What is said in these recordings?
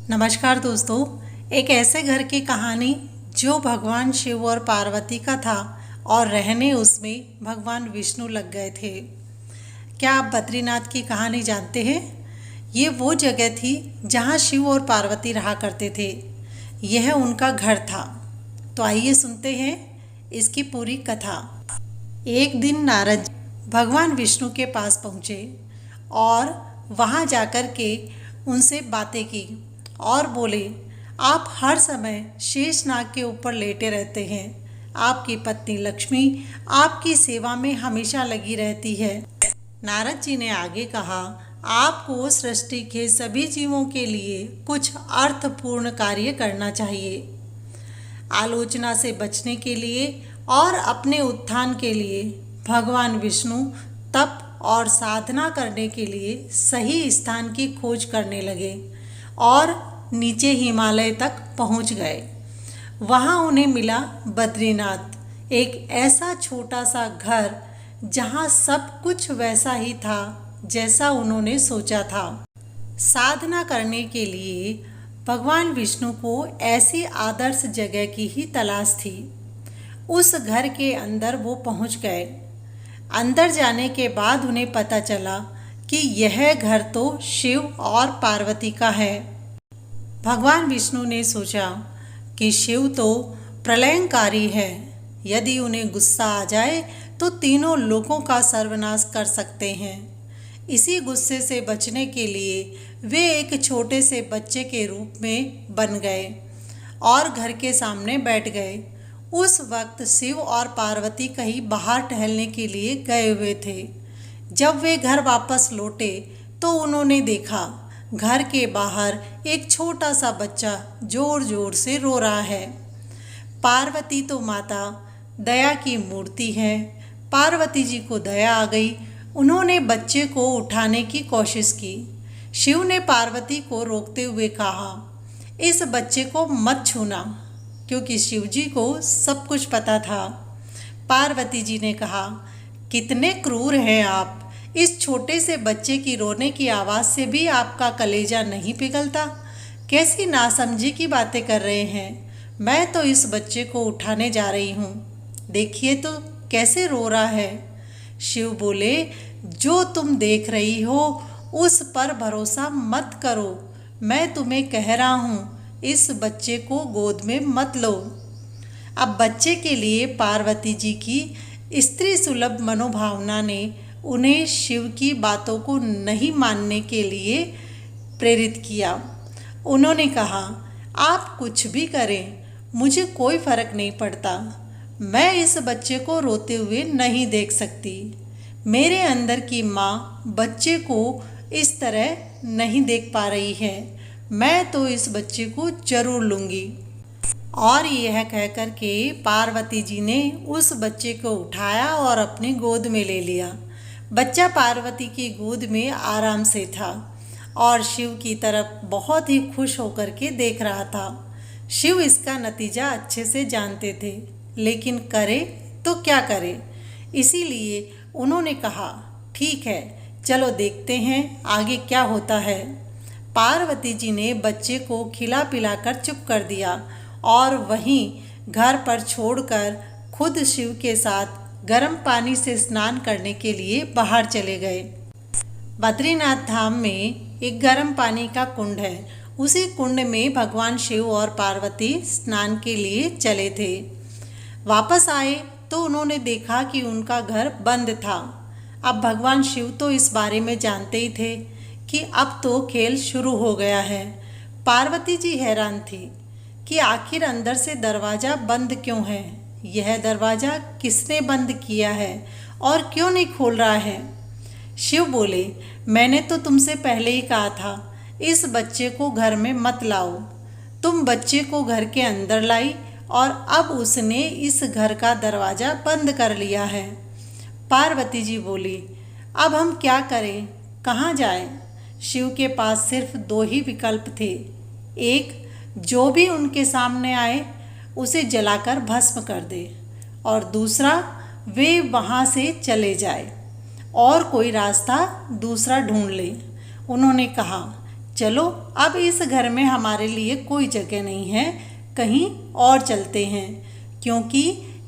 नमस्कार दोस्तों। एक ऐसे घर की कहानी जो भगवान शिव और पार्वती का था और रहने उसमें भगवान विष्णु लग गए थे। क्या आप बद्रीनाथ की कहानी जानते हैं? ये वो जगह थी जहाँ शिव और पार्वती रहा करते थे। यह उनका घर था। तो आइए सुनते हैं इसकी पूरी कथा। एक दिन नारद भगवान विष्णु के पास पहुँचे और वहाँ जाकर के उनसे बातें की और बोले, आप हर समय शेषनाग के ऊपर लेटे रहते हैं। आपकी पत्नी लक्ष्मी आपकी सेवा में हमेशा लगी रहती है। नारद जी ने आगे कहा, आपको सृष्टि के सभी जीवों के लिए कुछ अर्थपूर्ण कार्य करना चाहिए। आलोचना से बचने के लिए और अपने उत्थान के लिए भगवान विष्णु तप और साधना करने के लिए सही स्थान की खोज करने लगे और नीचे हिमालय तक पहुंच गए। वहां उन्हें मिला बद्रीनाथ, एक ऐसा छोटा सा घर जहां सब कुछ वैसा ही था जैसा उन्होंने सोचा था। साधना करने के लिए भगवान विष्णु को ऐसी आदर्श जगह की ही तलाश थी। उस घर के अंदर वो पहुंच गए। अंदर जाने के बाद उन्हें पता चला कि यह घर तो शिव और पार्वती का है। भगवान विष्णु ने सोचा कि शिव तो प्रलयंकारी है। यदि उन्हें गुस्सा आ जाए तो तीनों लोकों का सर्वनाश कर सकते हैं। इसी गुस्से से बचने के लिए वे एक छोटे से बच्चे के रूप में बन गए और घर के सामने बैठ गए। उस वक्त शिव और पार्वती कहीं बाहर टहलने के लिए गए हुए थे। जब वे घर वापस लौटे तो उन्होंने देखा घर के बाहर एक छोटा सा बच्चा जोर जोर से रो रहा है। पार्वती तो माता दया की मूर्ति है। पार्वती जी को दया आ गई। उन्होंने बच्चे को उठाने की कोशिश की। शिव ने पार्वती को रोकते हुए कहा, इस बच्चे को मत छूना, क्योंकि शिव जी को सब कुछ पता था। पार्वती जी ने कहा, कितने क्रूर हैं आप। इस छोटे से बच्चे की रोने की आवाज़ से भी आपका कलेजा नहीं पिघलता। कैसी नासमझी की बातें कर रहे हैं। मैं तो इस बच्चे को उठाने जा रही हूँ। देखिए तो कैसे रो रहा है। शिव बोले, जो तुम देख रही हो उस पर भरोसा मत करो। मैं तुम्हें कह रहा हूँ, इस बच्चे को गोद में मत लो। अब बच्चे के लिए पार्वती जी की स्त्री सुलभ मनोभावना ने उन्हें शिव की बातों को नहीं मानने के लिए प्रेरित किया। उन्होंने कहा, आप कुछ भी करें, मुझे कोई फर्क नहीं पड़ता। मैं इस बच्चे को रोते हुए नहीं देख सकती। मेरे अंदर की माँ बच्चे को इस तरह नहीं देख पा रही है। मैं तो इस बच्चे को जरूर लूँगी। और यह कहकर के पार्वती जी ने उस बच्चे को उठाया और अपनी गोद में ले लिया। बच्चा पार्वती की गोद में आराम से था और शिव की तरफ बहुत ही खुश होकर के देख रहा था। शिव इसका नतीजा अच्छे से जानते थे, लेकिन करे तो क्या करे। इसीलिए उन्होंने कहा, ठीक है, चलो देखते हैं आगे क्या होता है। पार्वती जी ने बच्चे को खिला पिलाकर चुप कर दिया और वहीं घर पर छोड़कर खुद शिव के साथ गर्म पानी से स्नान करने के लिए बाहर चले गए। बद्रीनाथ धाम में एक गर्म पानी का कुंड है। उसी कुंड में भगवान शिव और पार्वती स्नान के लिए चले थे। वापस आए तो उन्होंने देखा कि उनका घर बंद था। अब भगवान शिव तो इस बारे में जानते ही थे कि अब तो खेल शुरू हो गया है। पार्वती जी हैरान थी कि आखिर अंदर से दरवाज़ा बंद क्यों है। यह दरवाज़ा किसने बंद किया है और क्यों नहीं खोल रहा है। शिव बोले, मैंने तो तुमसे पहले ही कहा था, इस बच्चे को घर में मत लाओ। तुम बच्चे को घर के अंदर लाई और अब उसने इस घर का दरवाज़ा बंद कर लिया है। पार्वती जी बोली, अब हम क्या करें, कहाँ जाएं? शिव के पास सिर्फ दो ही विकल्प थे। एक, जो भी उनके सामने आए उसे जलाकर भस्म कर दे, और दूसरा, वे वहाँ से चले जाए और कोई रास्ता दूसरा ढूंढ ले। उन्होंने कहा, चलो अब इस घर में हमारे लिए कोई जगह नहीं है, कहीं और चलते हैं, क्योंकि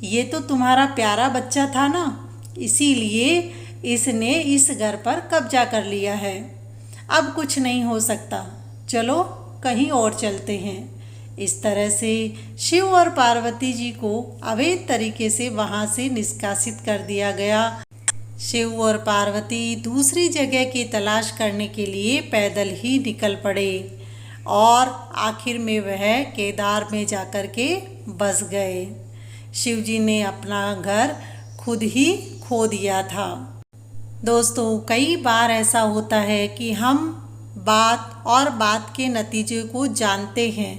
ये तो तुम्हारा प्यारा बच्चा था ना, इसीलिए इसने इस घर पर कब्जा कर लिया है। अब कुछ नहीं हो सकता, चलो कहीं और चलते हैं। इस तरह से शिव और पार्वती जी को अवैध तरीके से वहाँ से निष्कासित कर दिया गया। शिव और पार्वती दूसरी जगह की तलाश करने के लिए पैदल ही निकल पड़े और आखिर में वह केदार में जाकर के बस गए। शिव जी ने अपना घर खुद ही खो दिया था। दोस्तों, कई बार ऐसा होता है कि हम बात के नतीजे को जानते हैं,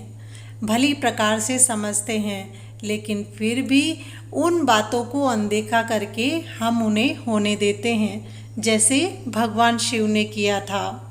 भली प्रकार से समझते हैं, लेकिन फिर भी उन बातों को अनदेखा करके हम उन्हें होने देते हैं, जैसे भगवान शिव ने किया था।